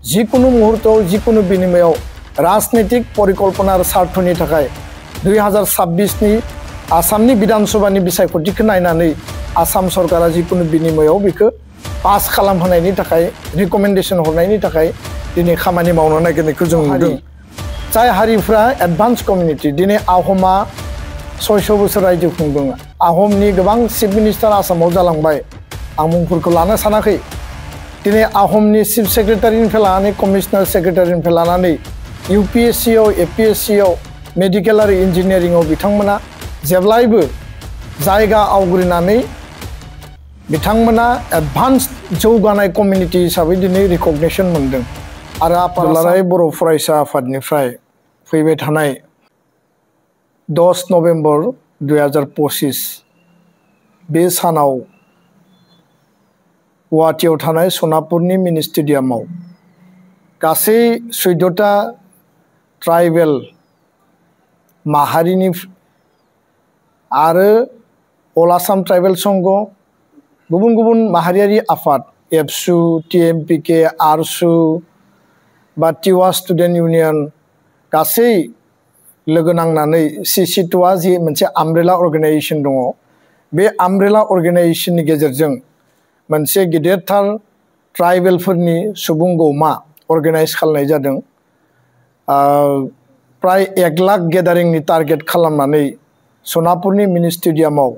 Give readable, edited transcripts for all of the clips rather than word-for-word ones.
जिकुनु मुहूर्तआव जिकुनु बिनिमयाव राजनीतिक परिकल्पना आरो स्वार्थनि थाखाय 2026 नि आसामनि विधानसभानि बिसायख'थिखौ नायनानै आसाम सरकारा जिकुनु बिनिमयाव बेखौ पास खालामहोनायनि थाखाय रिकमेन्डेसन हरनायनि थाखाय दिनै खामानि मावनो नागिरनायखौ जों नुदों। जाय हारिफ्रा एडभान्स कमिउनिटि दिनै आहमा 600 बोसोर रायजो खुंदों। आहमनि गोबां चिफ मिनिस्टार आसामाव जालांबाय। आं मुंफोरखौ लानो सानाखै। दिनै आहमनि चिफ सेक्रेटारिनिफ्राय लानानै कमिशनार सेक्रेटारिनिफ्राय लानानै UPSCआव APSCआव मेडिकेल आरो इन्जिनियारिंआव बिथांमोना जेब्लायबो जायगा आवग्रिनानै बिथांमोना एडभान्स जौगानाय कमिउनिटि हिसाबै दिनै रिकगनिसन मोनदों। आरो दुलाराय बर' फरायसा आफादनिफ्राय फैबाय थानाय 10 नभेम्बर 2025 बे सानाव गुवाहाटीआव थानाय सनापुरनि मिनि स्टेडियामाव गासै 14टा ट्राइबेल माहारिनि आरो अल आसाम ट्राइबेल संघ गुबुन गुबुन माहारियारि आफाद एबसु TMPK आरसु बा टिवा स्टुडेन्ट इउनियन गासै लोगो नांनानै CC2आ जि मोनसे आमब्रेला अर्गानाइजेसन दङ। बे आमब्रेला अर्गानाइजेसननि गेजेरजों मोनसे गिदिरथार ट्राइबेलफोरनि सुबुं गौमा अर्गानाइज खालामनाय जादों। प्राय 1 लाख गेदारिंनि टारगेट खालामनानै सनापुरनि मिनि स्टेडियामाव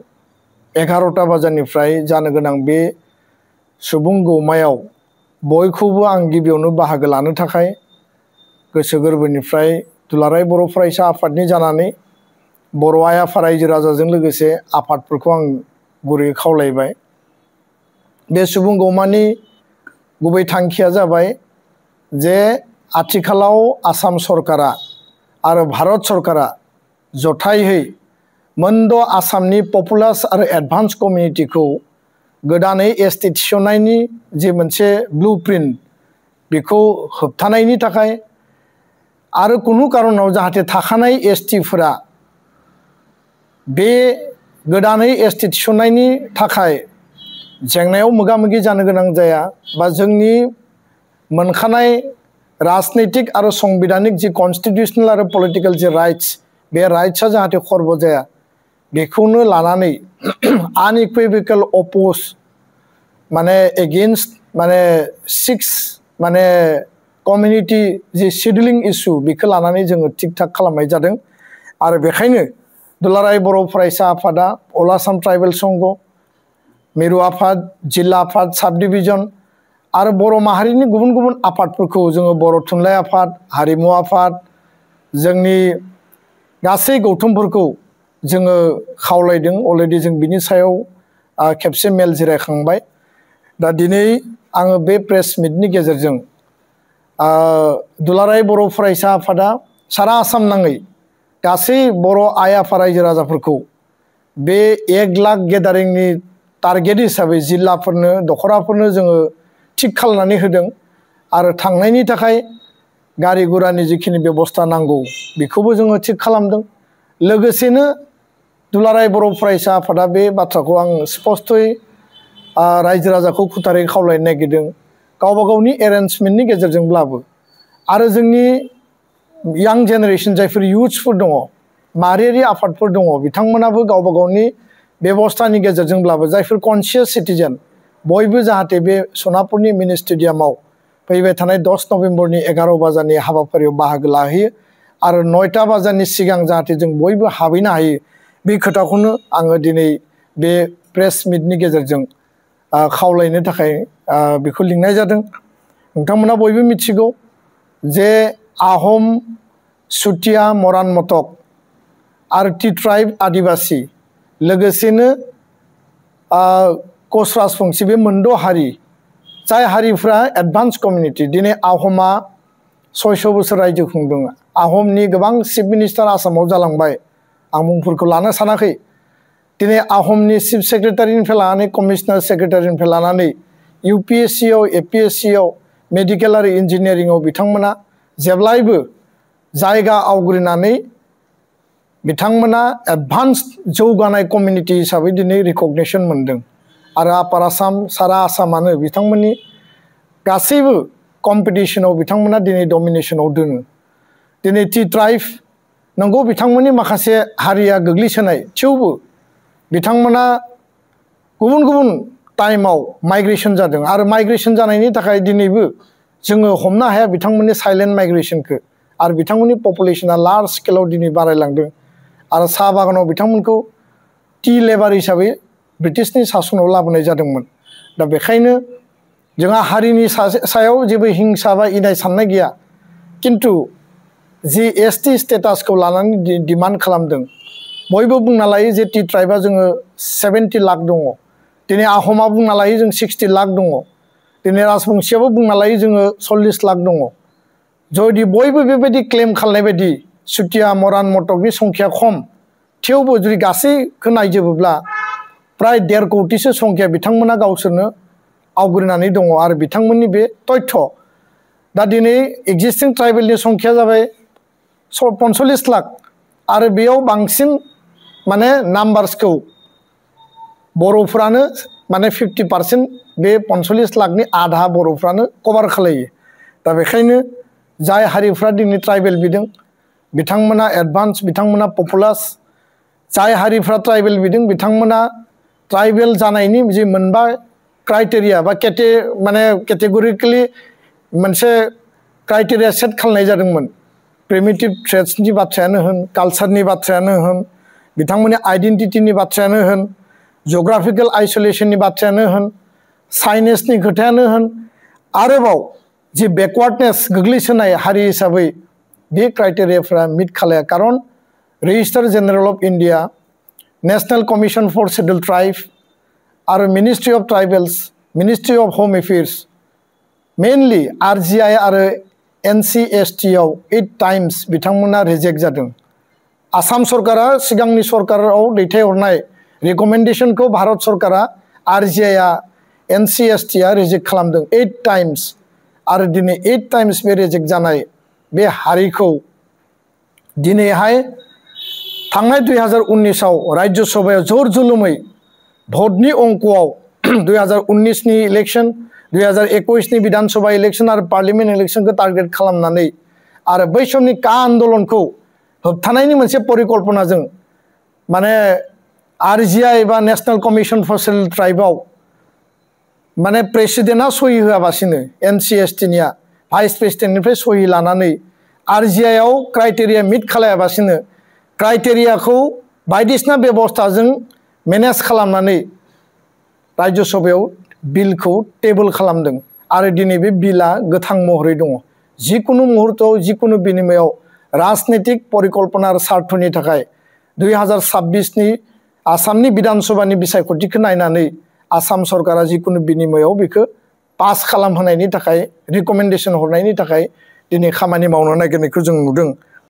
11टा बाजारनिफ्राय जानो गोनां बे सुबुं गौमायाव बयखौबो आं गिबियावनो बाहागो लानो थाखाय गोसो गोरबोनिफ्राय दुलाराय बर' फरायसा आफादनि जानानै बर' आइ आफा रायजो राजाजों लोगोसे आफादफोरखौ आं गुरैयै खावलायबाय। बे सुबुं गौमानि गुबै थांखिया जाबाय जे आथिखालाव आसाम सरकारा आरो भारत सरकारा जथायहै मोनद' आसामनि पपुलास आरो एडभान्स कमिउनिटिखौ गोदानै ST थिसननायनि जे मोनसे ब्लुप्रिन्ट बेखौ होबथानायनि थाखाय आरो कुनु कारनाव जाहाथे थाखानाय STफोरा बे गोदानै ST थिसननायनि थाखाय जेंनायाव मोगा मोगि जानो गोनां जाया बा जोंनि मोनखानाय राजनैतिक आरो संबिधानिक जि कन्स्टिटिउसनेल आरो पलिटिकेल जि राइट्स बे राइट्सआ जाहाथे खर्ब जाया बेखौनो लानानै आनइकुइभेकल अपोज माने एगेन्स्ट माने 6 माने कमिउनिटि जि शेड्युलिं इशु बेखौ लानानै जोङो थिक थाक खालामनाय जादों। आरो बेखायनो दुलाराय बर' फरायसा आफादा अल आसाम ट्राइबेल संघ मिरु आफाद जिल्ला आफाद साब डिभिजन आरो बर' माहारिनि गुबुन गुबुन आफादफोरखौ जोङो बर' थुनलाइ आफाद हारिमु आफाद जोंनि गासै गौथुमफोरखौ जोङो खावलायदों। अलरेडि जों बिनि सायाव खेबसे मेल जिरायखांबाय। दा दिनै आङो बे प्रेस मिटनि गेजेरजों दुलाराय बर' फरायसा आफादा सारा आसाम नाङै गासै बर' आइ आफा रायजो राजाफोरखौ बे 1 लाख गेदारिंनि टारगेट हिसाबै जिल्लाफोरनो दख'राफोरनो जोङो थिक खालामनानै होदों। आरो थांनायनि थाखाय गारि गुरानि जिखिनि बेबस्था नांगौ बेखौबो जोङो थिक खालामदों। लोगोसेनो दुलाराय बर' फरायसा आफादा बे बाथ्राखौ आं स्पष्टयै रायजो राजाखौ खुथारै खावलायनो नागिरदों गावबा गावनि एरेन्जमेन्टनि गेजेरजोंब्लाबो आरो जोंनि यां जेनेरेसन जायफोर इयुथ्सफोर दङ माहारियारि आफादफोर दङ बिथांमोनाबो गावबा गावनि बेबस्थानि गेजेरजोंब्लाबो जायफोर कनसियास सिटिजेन बयबो जाहाथे बे सनापुरनि मिनि स्टेडियामाव फैबाय थानाय 10 नभेम्बरनि 11 बाजारनि हाबाफारियाव बाहागो लाहैयो आरो 9टा बाजारनि सिगां जाहाथे जों बयबो हाबहैनो हायो बे खोथाखौनो आङो दिनै बे प्रेस मिटनि गेजेरजों खावलायनो थाखाय बेखौ लिंनाय जादों। नोंथांमोना बयबो मिथिगौ जे आहम सुतिया मरान मटक आरो टि ट्राइब आदिबासि लोगोसेनो कच राजबंसि बे मोनद' हारि जाय हारिफ्रा एडभान्स कमिउनिटि दिनै आहमा 600 बोसोर रायजो खुंदों। आहमनि गोबां चिफ मिनिस्टार आसामाव जालांबाय। आं मुंफोरखौ लानो सानाखै। दिनै आहमनि चिफ सेक्रेटारिनिफ्राय लानानै कमिशनार सेक्रेटारिनिफ्राय लानानै UPSCआव APSCआव मेडिकेल आरो इन्जिनियारिंआव बिथांमोना जेब्लायबो जायगा आवग्रिनानै बिथांमोना एडभान्स जौगानाय कमिउनिटि हिसाबै दिनै रिकगनिसन मोनदों। आरो आपार आसाम सारा आसामानो बिथांमोननि गासैबो कम्पिटिशनाव बिथांमोना दिनै डमिनेशनाव दोङो दिनै टि ट्राइब नंगौ बिथांमोननि माखासे हारिया गोग्लैसोनाय थेवबो बिथांमोना गुबुन गुबुन टाइमाव माइग्रेशन जादों आरो माइग्रेशन जानायनि थाखाय दिनैबो जोङो हमनो हाया बिथांमोननि साइलेन्ट माइग्रेशनखौ आरो बिथांमोननि पपुलेशना लार्ज स्केलाव दिनै बारायलांदों आरो साहा बागानाव बिथांमोनखौ टि लेबार हिसाबै ब्रिटिशनि सासनाव लाबोनाय जादोंमोन दा बेखायनो जोंहा हारिनि सायाव जेबो हिंसा बा इनाय साननाय गैया किन्तु जि एसटि स्टेटासखौ लानानै डिमान्ड खालामदों बयबो बुंना लायो जे टि ट्राइबा जोङो 70 लाख दङ दिनै आहमा बुंना लायो जों 60 लाख दङ दिनै राजबंशियाबो बुंना लायो जोङो 40 लाख दङ जुदि बयबो बेबायदि क्लेम खालामनाय बायदि सुतिया मरान मटकनि संख्या खम थेवबो जुदि गासैखौ नायजोबोब्ला प्राय 1.5 कोटिसो संख्या बिथांमोना गावसोरनो आवग्रिनानै दङ आरो बिथांमोननि बे तथ्य दा दिनै एक्जिस्टिं ट्राइबेलनि संख्या जाबाय 45 लाख आरो बेयाव बांसिन माने नाम्बार्सखौ बर'फ्रानो माने 50% बे 45 लाखनि आधा बर'फ्रानो कभार खालायो दा बेखायनो जाय हारिफ्रा दिनै ट्राइबेल बिदों बिथांमोना एडभान्स बिथांमोना पपुलास जाय हारिफ्रा ट्राइबेल बिदों बिथांमोना ट्राइबेल जानायनि जि मोनबा क्राइटेरिया बा केटेगरिकेलि मोनसे क्राइटेरिया सेट खालामनाय जादोंमोन प्रिमिटिभ ट्रेड्सनि बाथ्रायानो होन कालचारनि बाथ्रायानो होन बिथांमोननि आइडेन्टिटिनि बाथ्रायानो होन जिअग्राफिकेल आइसोलेशननि बाथ्रायानो होन साइनेसनि खोथायानो होन आरोबाव जि बेकवार्डनेस गोग्लैसोनाय हारि हिसाबै बे क्राइटेरियाफ्रा मिट खालाया खारन registrar general of India national commission for schedule tribe आरो ministry of tribals ministry of home affairs mainly RGI आरो NCST आव 8 टाइम्स बिथांमोना रिजेक्ट जादों आसाम सरकारा सिगांनि सरकाराव दैथायहरनाय रिकमेन्डेशनखौ भारत सरकारा RGI आ NCST आ रिजेक्ट खालामदों 8 टाइम्स आरो दिनै 8 टाइम्स बे रिजेक्ट जानाय बे हारिखौ दिनैहाय थांनाय 2019 आव राज्य सभायाव जोर जुलुमै भटनि अंकआव 2019 नि इलेक्शन 2021 नि विधानसभा इलेक्शन आरो पार्लियामेन्ट इलेक्शनखौ टार्गेट खालामनानै आरो बै समनि का आन्दोलनखौ होबथानायनि मोनसे परिकल्पनाजों माने RGI बा नेशनेल कमिशन फर शेड्युल ट्राइबआव माने प्रेसिडेन्टआ सहि होआबासिनो NCST निया भाइस प्रेसिडेन्टनिफ्राय सहि लानानै RGI आव क्राइटेरिया मिट खालायाबासिनो क्राइटेरियाखौ बायदिसिना बेबस्थाजों मेनेज खालामनानै राज्य सभायाव बिलखौ टेबल खालामदों आरो दिनै बे बिला गोथां महरै दङ जिकुनु मुहूर्तआव जिकुनु बिनिमयाव राजनीतिक परिकल्पना आरो सार्थनि थाखाय 2026 नि आसामनि विधानसभानि बिसायख'थिखौ नायनानै आसाम सरकारा जिकुनु बिनिमयाव बेखौ पास खालामहोनायनि थाखाय रिकमेन्डेशन हरनायनि थाखाय दिनै खामानि मावनो नागिरनायखौ जों नुदों